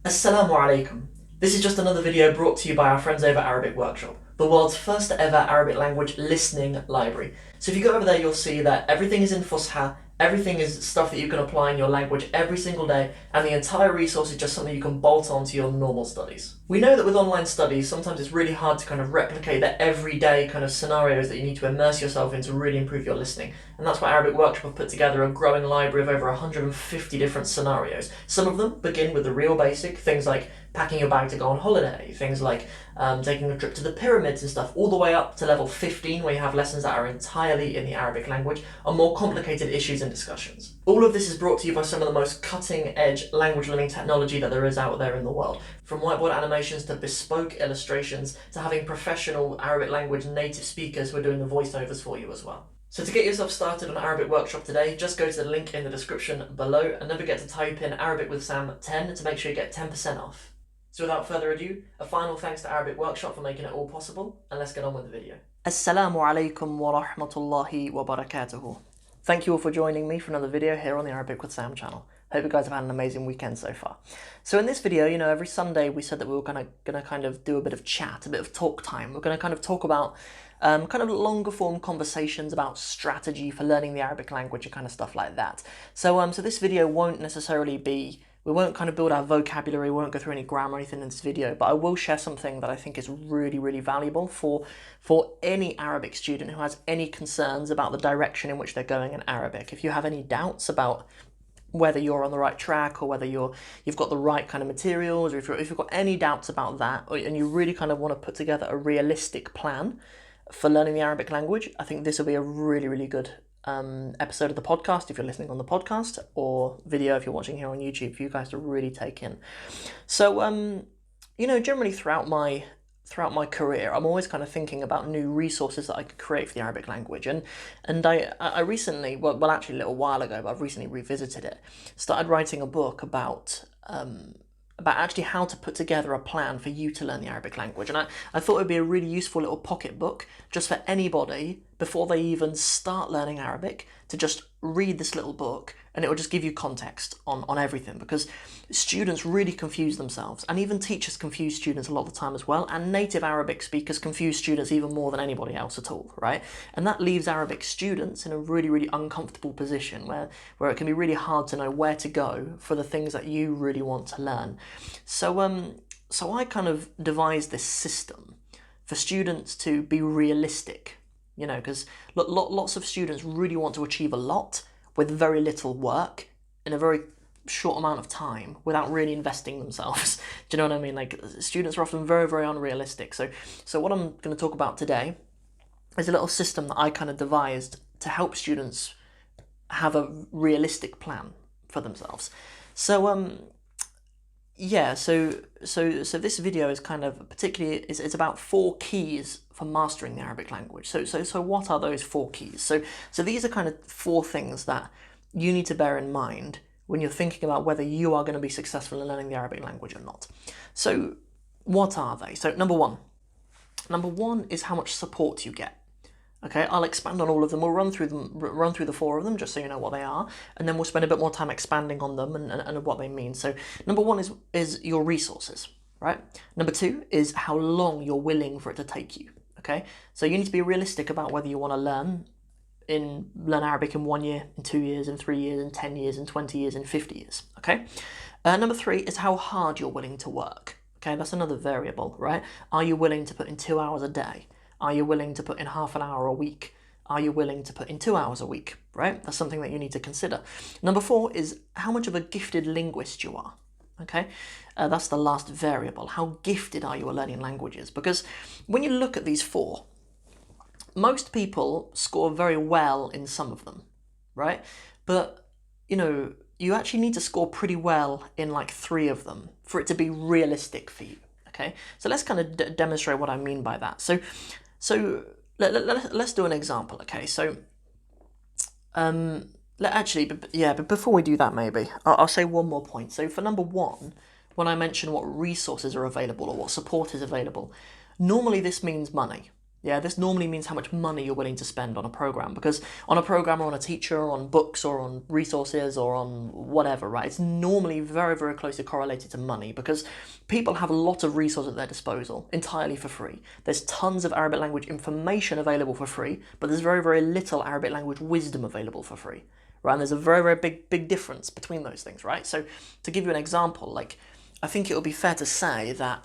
Assalamu alaikum. This is just another video brought to you by our friends over at Arabic Workshop, the world's first ever Arabic language listening library. So if you go over there, you'll see that everything is in Fusha, everything is stuff that you can apply in your language every single day, and the entire resource is just something you can bolt onto your normal studies. We know that with online studies, sometimes it's really hard to kind of replicate the everyday kind of scenarios that you need to immerse yourself in to really improve your listening. And that's why Arabic Workshop have put together a growing library of over 150 different scenarios. Some of them begin with the real basic, things like packing your bag to go on holiday, things like taking a trip to the pyramids and stuff, all the way up to level 15 where you have lessons that are entirely in the Arabic language on more complicated issues and discussions. All of this is brought to you by some of the most cutting edge language learning technology that there is out there in the world. From whiteboard animations to bespoke illustrations to having professional Arabic language native speakers who are doing the voiceovers for you as well. So to get yourself started on Arabic Workshop today, just go to the link in the description below and don't forget to type in Arabic with Sam 10 to make sure you get 10% off. So without further ado, a final thanks to Arabic Workshop for making it all possible, and let's get on with the video. Assalamu alaikum wa rahmatullahi wa barakatuhu. Thank you all for joining me for another video here on the Arabic with Sam channel. Hope you guys have had an amazing weekend so far. So in this video, every Sunday we said that we were gonna kind of do a bit of chat, a bit of talk time. We're gonna kind of talk about kind of longer form conversations about strategy for learning the Arabic language and kind of stuff like that. So this video won't necessarily be, we won't kind of build our vocabulary, we won't go through any grammar or anything in this video, but I will share something that I think is really, really valuable for any Arabic student who has any concerns about the direction in which they're going in Arabic. If you have any doubts about whether you're on the right track or whether you've got the right kind of materials, or if you've got any doubts about that, and you really kind of want to put together a realistic plan for learning the Arabic language, I think this will be a really, really good episode of the podcast if you're listening on the podcast, or video if you're watching here on YouTube, for you guys to really take in. So, generally throughout my career, I'm always kind of thinking about new resources that I could create for the Arabic language, and I recently, well actually a little while ago, but I've recently revisited it, started writing a book about actually how to put together a plan for you to learn the Arabic language. And I thought it would be a really useful little pocket book just for anybody before they even start learning Arabic to just read this little book, and it will just give you context on everything, because students really confuse themselves, and even teachers confuse students a lot of the time as well, and native Arabic speakers confuse students even more than anybody else at all, right? And that leaves Arabic students in a really, really uncomfortable position where it can be really hard to know where to go for the things that you really want to learn. So I kind of devised this system for students to be realistic, because lots of students really want to achieve a lot with very little work in a very short amount of time without really investing themselves. Do you know what I mean? Like, students are often very, very unrealistic. So what I'm going to talk about today is a little system that I kind of devised to help students have a realistic plan for themselves. So this video is kind of particularly, it's about 4 keys for mastering the Arabic language. So what are those 4 keys? So these are kind of 4 things that you need to bear in mind when you're thinking about whether you are going to be successful in learning the Arabic language or not. So what are they? So number one is how much support you get. Okay, I'll expand on all of them. We'll run through the 4 of them, just so you know what they are, and then we'll spend a bit more time expanding on them and what they mean. So number 1 is your resources, right? Number 2 is how long you're willing for it to take you. Okay, so you need to be realistic about whether you want to learn Arabic in 1 year, in 2 years, in 3 years, in 10 years, in 20 years, in 50 years. Okay, number 3 is how hard you're willing to work. Okay, that's another variable, right? Are you willing to put in 2 hours a day? Are you willing to put in half an hour a week? Are you willing to put in 2 hours a week, right? That's something that you need to consider. Number 4 is how much of a gifted linguist you are, okay? That's the last variable. How gifted are you at learning languages? Because when you look at these 4, most people score very well in some of them, right? But, you actually need to score pretty well in like 3 of them for it to be realistic for you, okay? So let's kind of demonstrate what I mean by that. So let's do an example, okay? So, but before we do that, maybe I'll say one more point. So for number 1, when I mention what resources are available or what support is available, normally this means money. Yeah, this normally means how much money you're willing to spend on a program, because on a program or on a teacher or on books or on resources or on whatever, right, it's normally very, very closely correlated to money, because people have a lot of resources at their disposal entirely for free. There's tons of Arabic language information available for free, but there's very, very little Arabic language wisdom available for free, right? And there's a very, very big difference between those things, right? So to give you an example, like, I think it would be fair to say that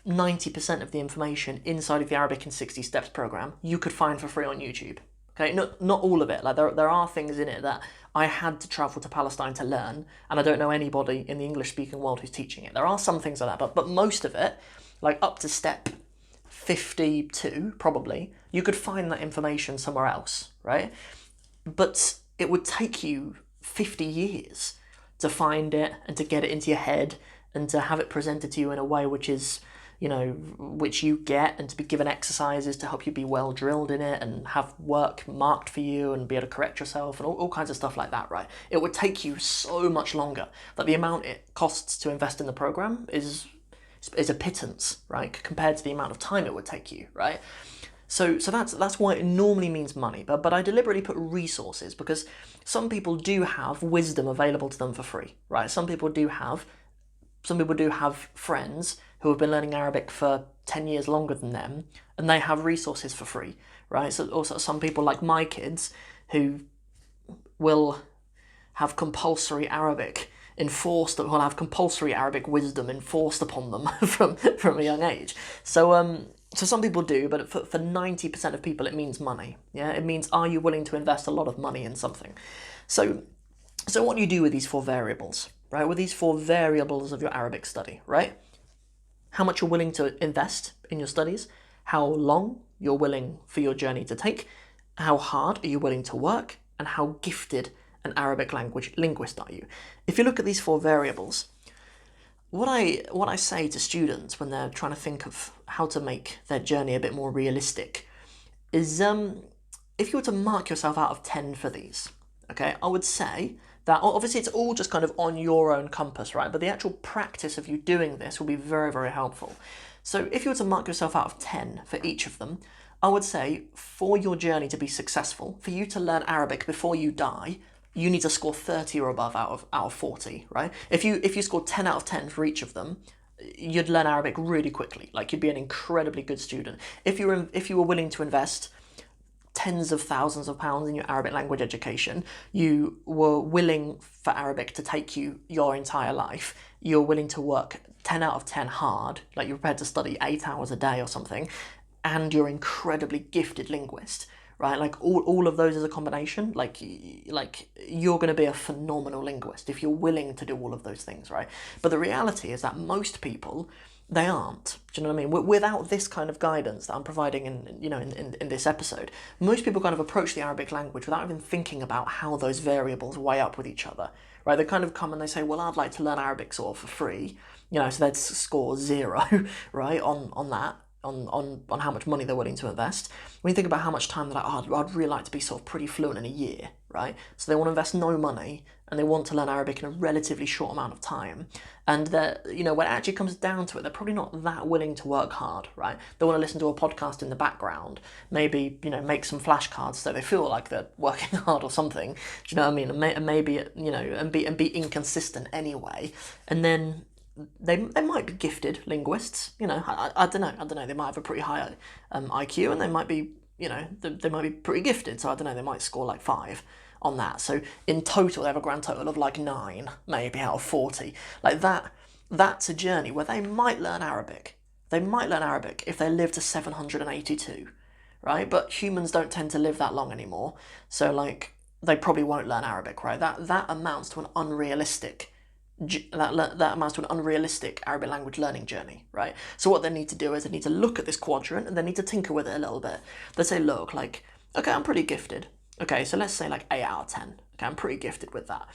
90% of the information inside of the Arabic in 60 Steps program you could find for free on YouTube. Okay, not all of it. Like there are things in it that I had to travel to Palestine to learn, and I don't know anybody in the English-speaking world who's teaching it. There are some things like that, but most of it, like up to step 52 probably, you could find that information somewhere else, right? But it would take you 50 years to find it and to get it into your head and to have it presented to you in a way which is, which you get, and to be given exercises to help you be well drilled in it and have work marked for you and be able to correct yourself and all kinds of stuff like that, right? It would take you so much longer that the amount it costs to invest in the program is a pittance, right, compared to the amount of time it would take you, right? So that's why it normally means money, but I deliberately put resources, because some people do have wisdom available to them for free, right? Some people do have friends who have been learning Arabic for 10 years longer than them, and they have resources for free, right? So also some people like my kids who will have compulsory Arabic enforced, will have compulsory Arabic wisdom enforced upon them from a young age. So some people do, but for 90% of people it means money. Yeah, it means, are you willing to invest a lot of money in something? So what do you do with these four variables, right? With these four variables of your Arabic study, right? How much you're willing to invest in your studies, how long you're willing for your journey to take, how hard are you willing to work, and how gifted an Arabic language linguist are you? If you look at these four variables, what I say to students when they're trying to think of how to make their journey a bit more realistic is, if you were to mark yourself out of 10 for these, okay, I would say that obviously it's all just kind of on your own compass, right? But the actual practice of you doing this will be very, very helpful. So if you were to mark yourself out of 10 for each of them, I would say for your journey to be successful, for you to learn Arabic before you die, you need to score 30 or above out of 40, right? If you scored 10 out of 10 for each of them, you'd learn Arabic really quickly. Like, you'd be an incredibly good student. If you were willing to invest tens of thousands of pounds in your Arabic language education, you were willing for Arabic to take you your entire life, you're willing to work 10 out of 10 hard, like you're prepared to study 8 hours a day or something, and you're an incredibly gifted linguist, right? Like all of those as a combination, like you're going to be a phenomenal linguist if you're willing to do all of those things, right? But the reality is that most people, they aren't. Do you know what I mean? Without this kind of guidance that I'm providing in this episode, most people kind of approach the Arabic language without even thinking about how those variables weigh up with each other, right? They kind of come and they say, well, I'd like to learn Arabic sort of for free, so they'd score 0, right, on that. On how much money they're willing to invest. When you think about how much time they're like, I'd really like to be sort of pretty fluent in a year, right? So they want to invest no money and they want to learn Arabic in a relatively short amount of time. And they're, when it actually comes down to it, they're probably not that willing to work hard, right? They want to listen to a podcast in the background, maybe, make some flashcards so they feel like they're working hard or something. Do you know what I mean? And maybe, and be inconsistent anyway. And then they might be gifted linguists, I don't know, they might have a pretty high IQ, and they might be, they might be pretty gifted, so I don't know, they might score like 5 on that. So in total, they have a grand total of like 9, maybe out of 40. Like that's a journey where they might learn Arabic. They might learn Arabic if they live to 782, right? But humans don't tend to live that long anymore, so like they probably won't learn Arabic, right? That amounts to an unrealistic Arabic language learning journey, right? So what they need to do is they need to look at this quadrant and they need to tinker with it a little bit. They say, look, like, okay, I'm pretty gifted. Okay, so let's say like 8 out of 10. Okay, I'm pretty gifted with that.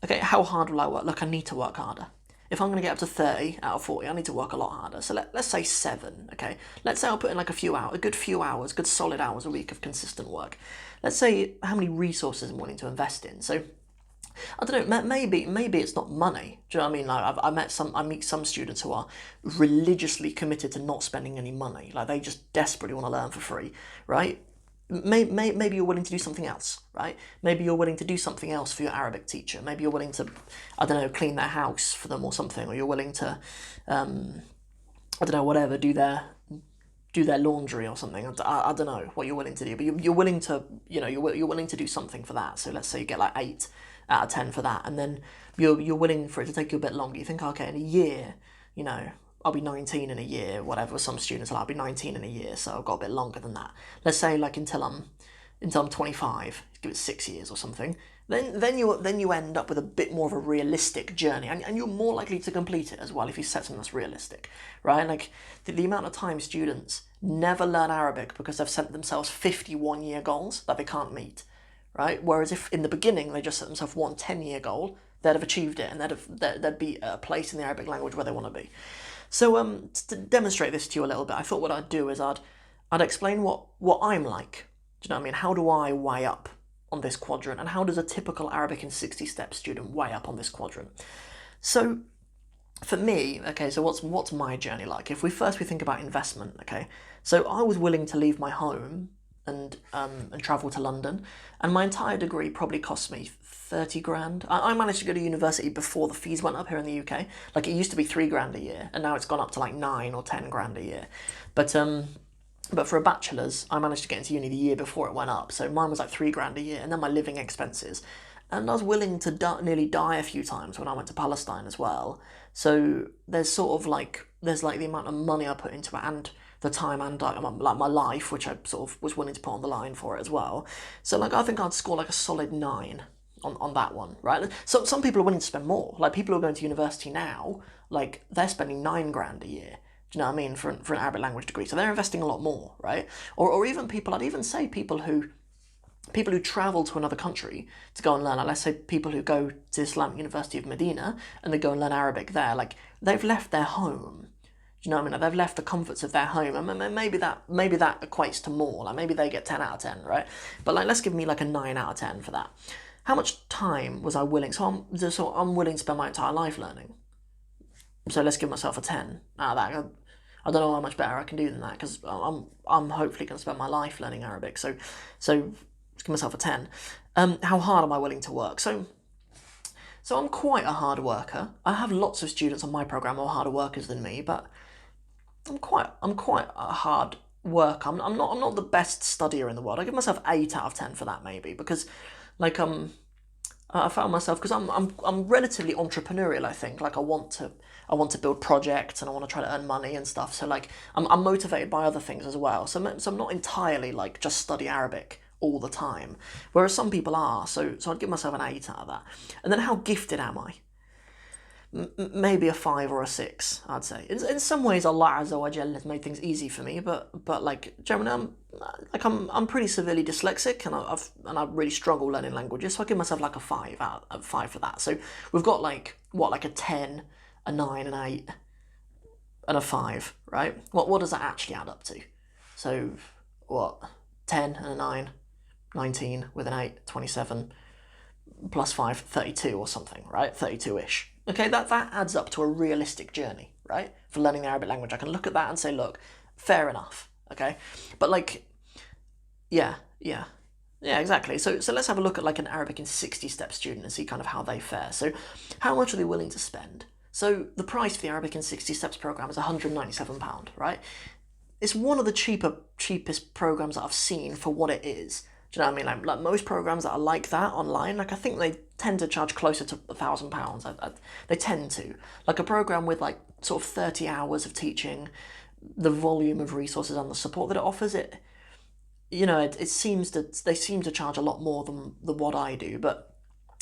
Okay, how hard will I work? Look, I need to work harder. If I'm going to get up to 30 out of 40, I need to work a lot harder. So let's say 7, okay? Let's say I'll put in like a good solid hours a week of consistent work. Let's say how many resources I'm willing to invest in. So I don't know. Maybe it's not money. Do you know what I mean? Like I meet some students who are religiously committed to not spending any money. Like they just desperately want to learn for free, right? Maybe you're willing to do something else, right? Maybe you're willing to do something else for your Arabic teacher. Maybe you're willing to, I don't know, clean their house for them or something, or you're willing to, I don't know, whatever, do their laundry or something. I don't know what you're willing to do, but you're willing to, you're willing to do something for that. So let's say you get like 8 out of 10 for that, and then you're willing for it to take you a bit longer. You think, okay, in a year, I'll be 19 in a year, whatever. Some students will, I'll be 19 in a year, so I've got a bit longer than that. Let's say like until I'm 25, give it 6 years or something. Then you end up with a bit more of a realistic journey, and you're more likely to complete it as well if you set something that's realistic, right? Like the amount of time students never learn Arabic because they've set themselves 51-year goals that they can't meet, right? Whereas if in the beginning they just set themselves one 10-year goal, they'd have achieved it, and they'd be at a place in the Arabic language where they want to be. So to demonstrate this to you a little bit, I thought what I'd do is I'd explain what I'm like. Do you know what I mean? How do I weigh up on this quadrant, and how does a typical Arabic in 60 Steps student weigh up on this quadrant? So for me, okay, so what's my journey like? If we think about investment, okay, so I was willing to leave my home and travel to London, and my entire degree probably cost me 30 grand. I managed to go to university before the fees went up here in the UK. Like it used to be 3 grand a year, and now it's gone up to like 9 or 10 grand a year. But for a bachelor's, I managed to get into uni the year before it went up, so mine was like 3 grand a year, and then my living expenses. And I was willing to nearly die a few times when I went to Palestine as well. So there's sort of like, there's like the amount of money I put into it, and the time, and like my life, which I sort of was willing to put on the line for it as well. So like I think I'd score like a solid 9 on that one, right? So some people are willing to spend more. Like people who are going to university now, like they're spending 9 grand a year. Do you know what I mean, for an Arabic language degree? So they're investing a lot more, right? Or even people, I'd even say people who travel to another country to go and learn. Like, let's say people who go to Islamic University of Medina and they go and learn Arabic there. Like they've left their home. Do you know what I mean? Like, they've left the comforts of their home, and maybe that equates to more. Like maybe they get 10 out of 10, right? But like let's give me like a 9 out of 10 for that. How much time was I willing? So I'm willing to spend my entire life learning. So let's give myself a 10 out of that. I don't know how much better I can do than that, because I'm hopefully going to spend my life learning Arabic. So let's give myself a 10. How hard am I willing to work? So I'm quite a hard worker. I have lots of students on my program who are harder workers than me, but I'm quite a hard worker. I'm not the best studier in the world. I give myself 8 out of 10 for that, maybe, because like I found myself, because I'm relatively entrepreneurial, I think. Like I want to build projects, and I want to try to earn money and stuff. So like I'm motivated by other things as well. So I'm not entirely like just study Arabic all the time, whereas some people are. So I'd give myself an 8 out of that. And then how gifted am I? Maybe a 5 or a 6, I'd say. In some ways, Allah Azza wa Jal has made things easy for me, but like generally, I'm pretty severely dyslexic, and I really struggle learning languages. So I give myself like a 5 out of 5 for that. So we've got like a 10, a 9, an 8, and a 5, right? What does that actually add up to? So what? 10 and a 9, 19 with an 8, 27 plus 5, 32 or something, right? 32-ish. Okay, that adds up to a realistic journey, right? For learning the Arabic language. I can look at that and say, look, fair enough, okay? But like, yeah, exactly. So let's have a look at like an Arabic in 60 Steps student and see kind of how they fare. So how much are they willing to spend? So the price for the Arabic in 60 Steps program is £197, right? It's one of the cheapest programs that I've seen for what it is. Do you know what I mean? Like most programs that are like that online, like I think they tend to charge closer to £1,000. They tend to. Like a program with like sort of 30 hours of teaching, the volume of resources and the support that it offers, it seems that they seem to charge a lot more than what I do. But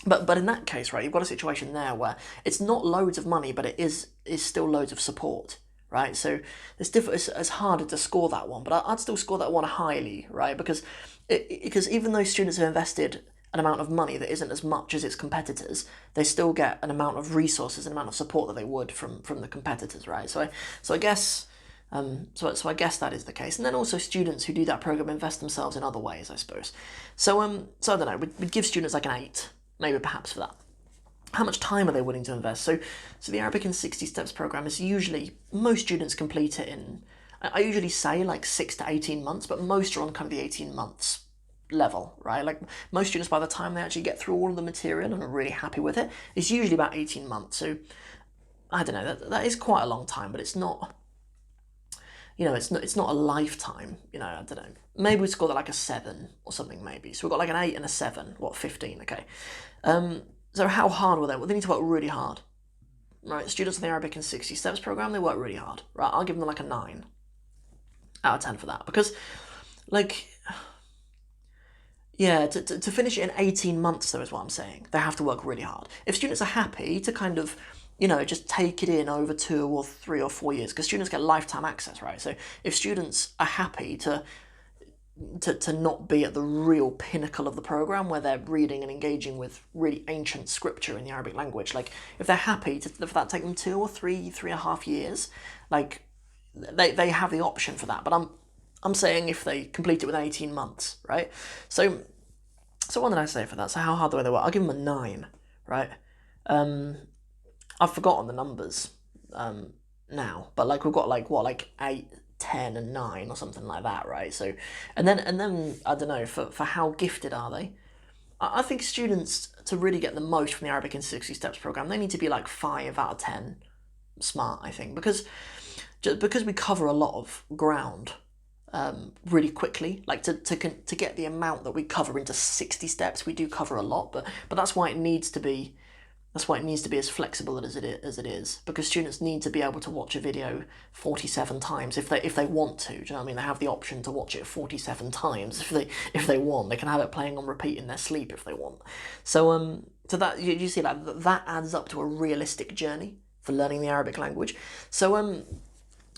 in that case, right, you've got a situation there where it's not loads of money, but it is still loads of support. Right, so it's harder to score that one, but I'd still score that one highly, right? Because even though students have invested an amount of money that isn't as much as its competitors, they still get an amount of resources, an amount of support that they would from the competitors, right? So I guess I guess that is the case. And then also students who do that program invest themselves in other ways, I suppose. So I don't know, we'd give students like an 8, maybe perhaps for that. how much time are they willing to invest? So the Arabic in 60 Steps program is usually, most students complete it in, I usually say like 6 to 18 months, but most are on kind of the 18 months level, right? Like most students, by the time they actually get through all of the material and are really happy with it, it's usually about 18 months. So I don't know, that is quite a long time, but it's not, it's not a lifetime, I don't know. Maybe we scored like a 7 or something maybe. So we've got like an 8 and a 7, 15, okay. So how hard were they? Well, they need to work really hard, right? Students in the Arabic in 60 Steps program, they work really hard, right? I'll give them like a 9 out of 10 for that, because like, yeah, to finish it in 18 months though is what I'm saying. They have to work really hard. If students are happy to kind of, just take it in over 2 or 3 or 4 years, because students get lifetime access, right? So if students are happy to not be at the real pinnacle of the program where they're reading and engaging with really ancient scripture in the Arabic language, like if they're happy for that take them 2 or 3.5 years, like they have the option for that. But I'm saying if they complete it within 18 months, right? So what did I say for that? So how hard the way they were? I'll give them a 9, right? I've forgotten the numbers now, but like we've got like 8, 10 and 9 or something like that, right? So and then I don't know, for how gifted are they? I think students, to really get the most from the Arabic in 60 Steps program, they need to be like 5 out of 10 smart, I think, because we cover a lot of ground really quickly. Like to get the amount that we cover into 60 steps, we do cover a lot, but that's why it needs to be as flexible as it is, because students need to be able to watch a video 47 times if they want to. Do you know what I mean? They have the option to watch it 47 times if they want. They can have it playing on repeat in their sleep if they want. So that you see, like that adds up to a realistic journey for learning the Arabic language. So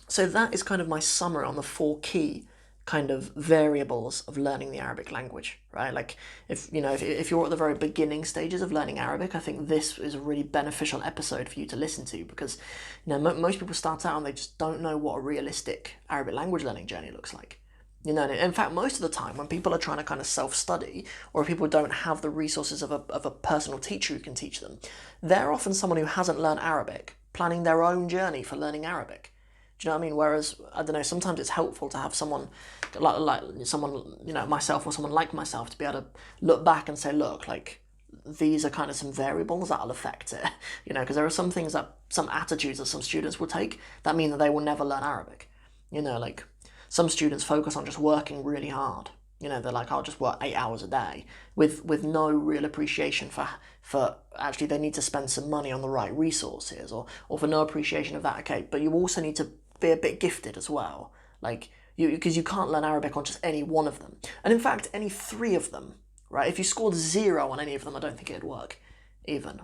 that is kind of my summary on the 4 key kind of variables of learning the Arabic language, right? Like if you're at the very beginning stages of learning Arabic, I think this is a really beneficial episode for you to listen to, because most people start out and they just don't know what a realistic Arabic language learning journey looks like. In fact, most of the time when people are trying to kind of self-study, or if people don't have the resources of a personal teacher who can teach them, they're often someone who hasn't learned Arabic, planning their own journey for learning Arabic. Do you know what I mean? Whereas, I don't know, sometimes it's helpful to have someone like someone, myself or someone like myself, to be able to look back and say, look, like, these are kind of some variables that'll affect it. Because there are some things some attitudes that some students will take that mean that they will never learn Arabic. Like, some students focus on just working really hard. They're like, I'll just work 8 hours a day with no real appreciation for actually they need to spend some money on the right resources, or for no appreciation of that. Okay, but you also need to be a bit gifted as well, like because you can't learn Arabic on just any one of them, and in fact any 3 of them, right? If you scored 0 on any of them, I don't think it'd work even,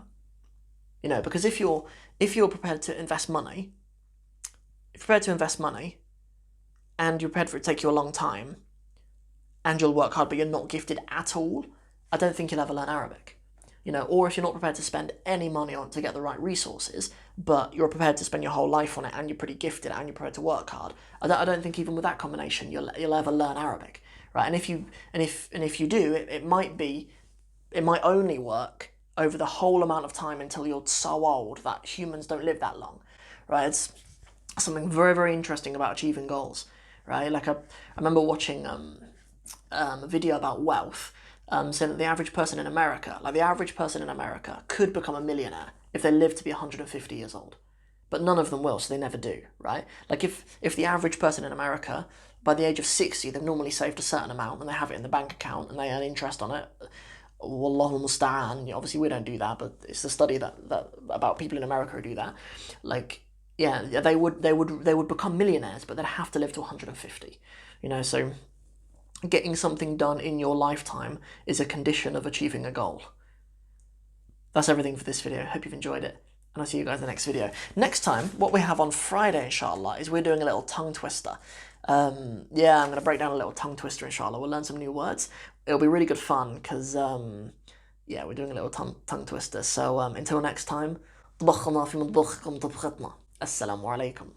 because if you're prepared to invest money, and you're prepared for it to take you a long time, and you'll work hard but you're not gifted at all, I don't think you'll ever learn Arabic. Or if you're not prepared to spend any money on it to get the right resources, but you're prepared to spend your whole life on it, and you're pretty gifted, and you're prepared to work hard, I don't think even with that combination you'll ever learn Arabic, right? And if you do, it might only work over the whole amount of time until you're so old that humans don't live that long, right? It's something very, very interesting about achieving goals, right? Like I remember watching a video about wealth, saying that the average person in America could become a millionaire if they live to be 150 years old. But none of them will, so they never do, right? Like if the average person in America, by the age of 60, they've normally saved a certain amount and they have it in the bank account and they earn interest on it. Wallahu musta'an. Obviously we don't do that, but it's the study that about people in America who do that. Like, yeah, they would become millionaires, but they'd have to live to 150. So getting something done in your lifetime is a condition of achieving a goal. That's everything for this video. Hope you've enjoyed it, and I'll see you guys in the next video. Next time, what we have on Friday, inshallah, is we're doing a little tongue twister. I'm going to break down a little tongue twister, inshallah. We'll learn some new words. It'll be really good fun, because, we're doing a little tongue twister. So until next time, Assalamu alaikum.